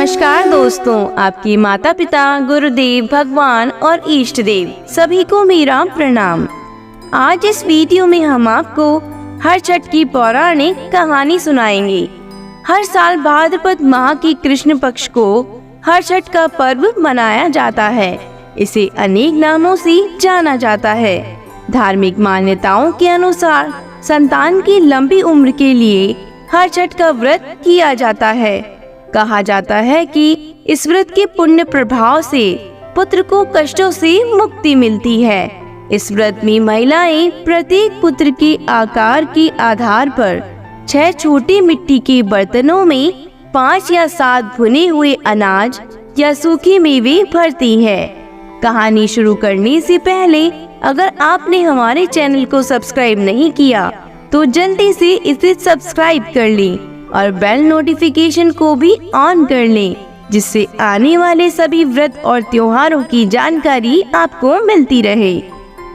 नमस्कार दोस्तों, आपके माता पिता, गुरुदेव, भगवान और इष्ट देव सभी को मेरा प्रणाम। आज इस वीडियो में हम आपको हर छठ की पौराणिक कहानी सुनाएंगे। हर साल भाद्रपद माह की कृष्ण पक्ष को हर छठ का पर्व मनाया जाता है। इसे अनेक नामों से जाना जाता है। धार्मिक मान्यताओं के अनुसार संतान की लंबी उम्र के लिए हर छठ का व्रत किया जाता है। कहा जाता है कि इस व्रत के पुण्य प्रभाव से पुत्र को कष्टों से मुक्ति मिलती है। इस व्रत में महिलाएं प्रत्येक पुत्र के आकार के आधार पर 6 छोटे मिट्टी के बर्तनों में 5 या 7 भुने हुए अनाज या सूखे मेवे भरती है। कहानी शुरू करने से पहले अगर आपने हमारे चैनल को सब्सक्राइब नहीं किया तो जल्दी से इसे सब्सक्राइब कर लें और बेल नोटिफिकेशन को भी ऑन कर लें, जिससे आने वाले सभी व्रत और त्योहारों की जानकारी आपको मिलती रहे।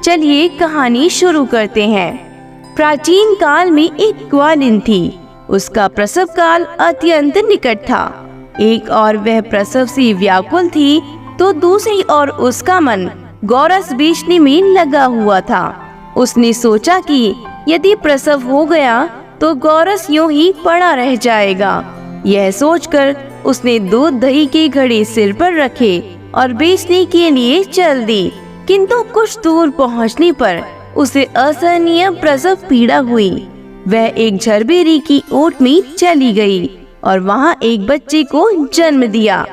चलिए कहानी शुरू करते हैं। प्राचीन काल में एक ग्वालिन थी। उसका प्रसव काल अत्यंत निकट था। एक और वह प्रसव से व्याकुल थी तो दूसरी ओर उसका मन गोरस बेचने में लगा हुआ था। उसने सोचा कि यदि प्रसव हो गया तो गोरस यूं ही पड़ा रह जाएगा। यह सोचकर उसने दूध दही के घड़े सिर पर रखे और बेचने के लिए चल दी। किंतु कुछ दूर पहुंचने पर उसे असहनीय प्रसव पीड़ा हुई। वह एक झरबेरी की ओट में चली गई और वहां एक बच्चे को जन्म दिया।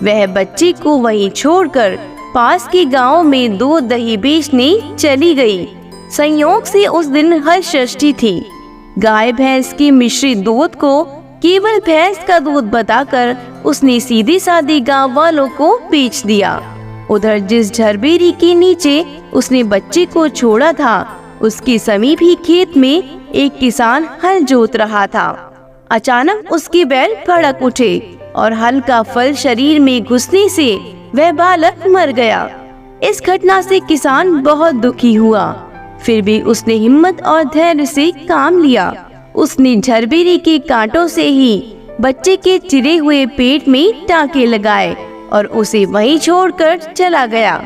वह बच्चे को वहीं छोड़कर पास के गांव में दूध दही बेचने चली गई। संयोग से उस दिन हर षष्ठी थी। गाय भैंस के मिश्रित दूध को केवल भैंस का दूध बताकर उसने सीधे साधे गांव वालों को बेच दिया। उधर जिस झरबेरी के नीचे उसने बच्चे को छोड़ा था, उसके समीप ही खेत में एक किसान हल जोत रहा था। अचानक उसके बैल भड़क उठे और हल का फल शरीर में घुसने से वह बालक मर गया। इस घटना से किसान बहुत दुखी हुआ। फिर भी उसने हिम्मत और धैर्य से काम लिया। उसने झरबेरी के कांटों से ही बच्चे के चिरे हुए पेट में टांके लगाए और उसे वहीं छोड़कर चला गया।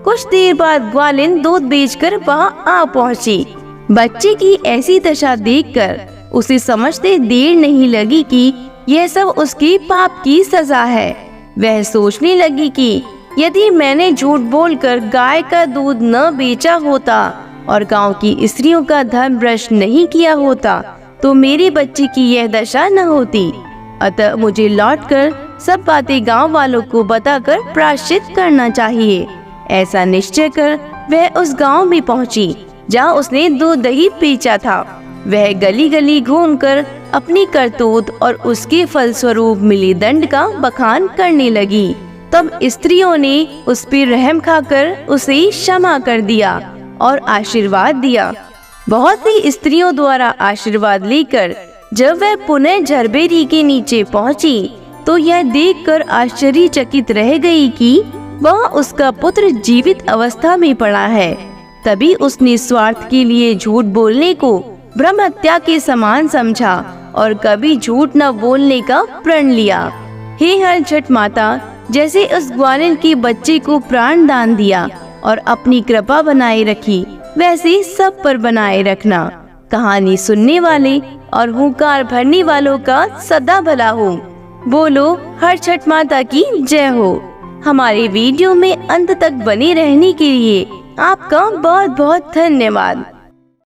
कुछ देर बाद ग्वालिन दूध बेचकर वहां आ पहुंची। बच्चे की ऐसी दशा देखकर उसे समझते देर नहीं लगी कि यह सब उसके पाप की सजा है। वह सोचने लगी कि यदि मैंने झूठ बोलकर गाय का दूध न बेचा होता और गांव की स्त्रियों का धर्म भ्रष्ट नहीं किया होता तो मेरे बच्चे की यह दशा न होती। अतः मुझे लौटकर सब बातें गांव वालों को बताकर प्रायश्चित करना चाहिए। ऐसा निश्चय कर वह उस गांव में पहुंची जहां उसने दूध दही बेचा था। वह गली गली घूमकर अपनी करतूत और उसके फलस्वरूप मिले दंड का बखान करने लगी। तब स्त्रियों ने उस पर रहम खाकर उसे क्षमा कर दिया और आशीर्वाद दिया। बहुत सी स्त्रियों द्वारा आशीर्वाद लेकर जब वह पुनः झरबेरी के नीचे पहुंची तो यह देखकर आश्चर्यचकित रह गई कि वह उसका पुत्र जीवित अवस्था में पड़ा है। तभी उसने स्वार्थ के लिए झूठ बोलने को ब्रह्म हत्या के समान समझा और कभी झूठ न बोलने का प्रण लिया। हे हर छठ माता, जैसे उस ग्वालिन के बच्चे को प्राण दान दिया और अपनी कृपा बनाए रखी, वैसे सब पर बनाए रखना। कहानी सुनने वाले और हुंकार भरने वालों का सदा भला हो। बोलो हर छठ माता की जय हो। हमारे वीडियो में अंत तक बने रहने के लिए आपका बहुत बहुत धन्यवाद।